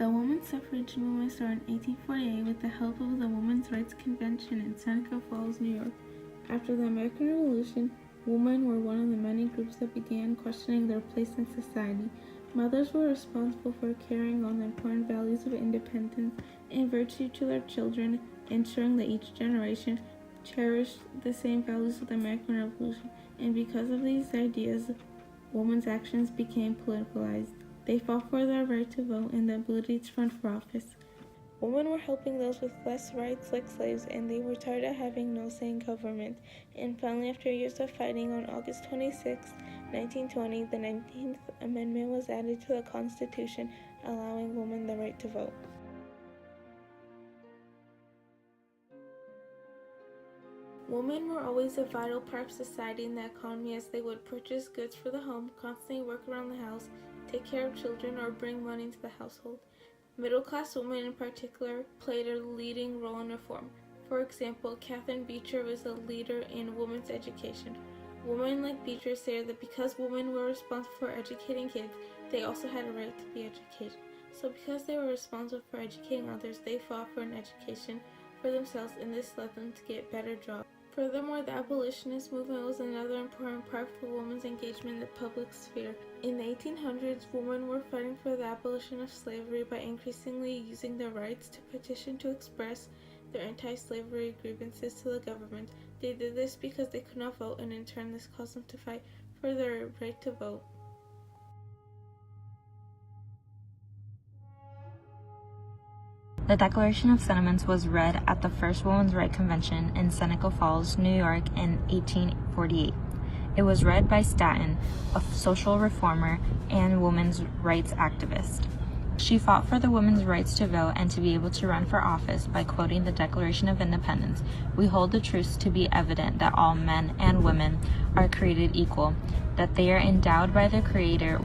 The women's suffrage movement started in 1848 with the help of the Women's Rights Convention in Seneca Falls, New York. After the American Revolution, women were one of the many groups that began questioning their place in society. Mothers were responsible for carrying on the important values of independence and virtue to their children, ensuring that each generation cherished the same values of the American Revolution. And because of these ideas, women's actions became politicalized. They fought for their right to vote and the ability to run for office. Women were helping those with less rights like slaves, and they were tired of having no say in government. And finally, after years of fighting, on August 26, 1920, the 19th Amendment was added to the Constitution, allowing women the right to vote. Women were always a vital part of society and the economy, as they would purchase goods for the home, constantly work around the house, take care of children, or bring money into the household. Middle-class women in particular played a leading role in reform. For example, Catherine Beecher was a leader in women's education. Women like Beecher stated that because women were responsible for educating kids, they also had a right to be educated. So because they were responsible for educating others, they fought for an education for themselves, and this led them to get better jobs. Furthermore, the abolitionist movement was another important part for women's engagement in the public sphere. In the 1800s, women were fighting for the abolition of slavery by increasingly using their rights to petition to express their anti-slavery grievances to the government. They did this because they could not vote, and in turn this caused them to fight for their right to vote. The Declaration of Sentiments was read at the first Women's Rights Convention in Seneca Falls, New York in 1848. It was read by Stanton, a social reformer and women's rights activist. She fought for the women's rights to vote and to be able to run for office by quoting the Declaration of Independence. We hold the truths to be evident that all men and women are created equal, that they are endowed by their Creator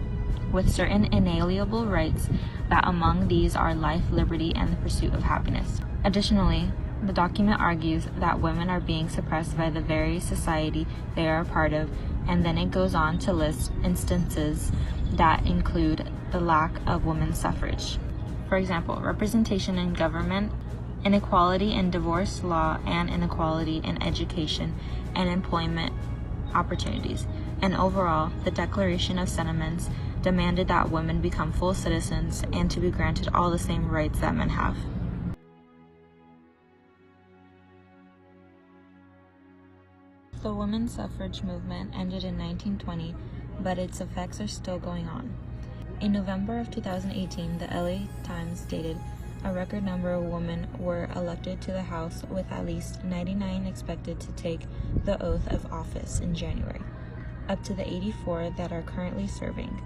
with certain inalienable rights, that among these are life, liberty, and the pursuit of happiness. Additionally, the document argues that women are being suppressed by the very society they are a part of, and then it goes on to list instances that include the lack of women's suffrage. For example, representation in government, inequality in divorce law, and inequality in education and employment opportunities. And overall, the Declaration of Sentiments demanded that women become full citizens and to be granted all the same rights that men have. The women's suffrage movement ended in 1920, but its effects are still going on. In November of 2018, the LA Times stated a record number of women were elected to the House, with at least 99 expected to take the oath of office in January, up to the 84 that are currently serving.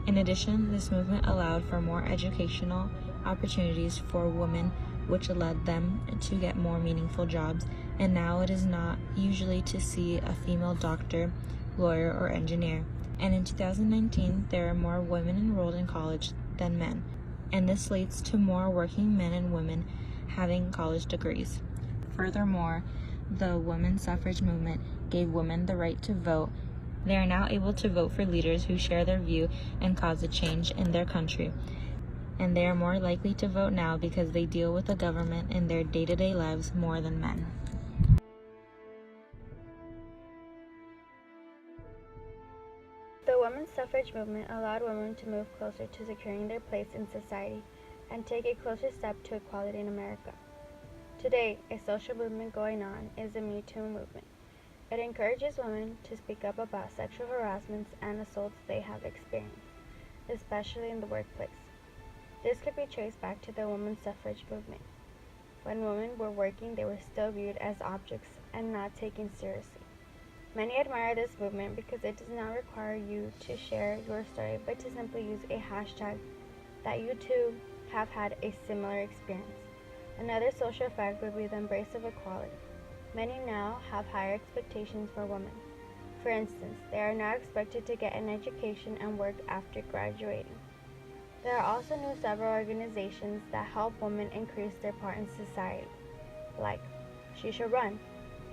In addition, this movement allowed for more educational opportunities for women, which led them to get more meaningful jobs, and now it is not usually to see a female doctor, lawyer, or engineer. And in 2019, there are more women enrolled in college than men, and this leads to more working men and women having college degrees. Furthermore, the women's suffrage movement gave women the right to vote. They are now able to vote for leaders who share their view and cause a change in their country. And they are more likely to vote now because they deal with the government in their day-to-day lives more than men. The women's suffrage movement allowed women to move closer to securing their place in society and take a closer step to equality in America. Today, a social movement going on is the Me Too movement. It encourages women to speak up about sexual harassments and assaults they have experienced, especially in the workplace. This could be traced back to the women's suffrage movement. When women were working, they were still viewed as objects and not taken seriously. Many admire this movement because it does not require you to share your story, but to simply use a hashtag that you too have had a similar experience. Another social effect would be the embrace of equality. Many now have higher expectations for women. For instance, they are now expected to get an education and work after graduating. There are also several organizations that help women increase their part in society, like She Should Run.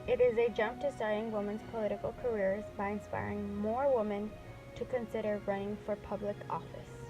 It is a jump to starting women's political careers by inspiring more women to consider running for public office.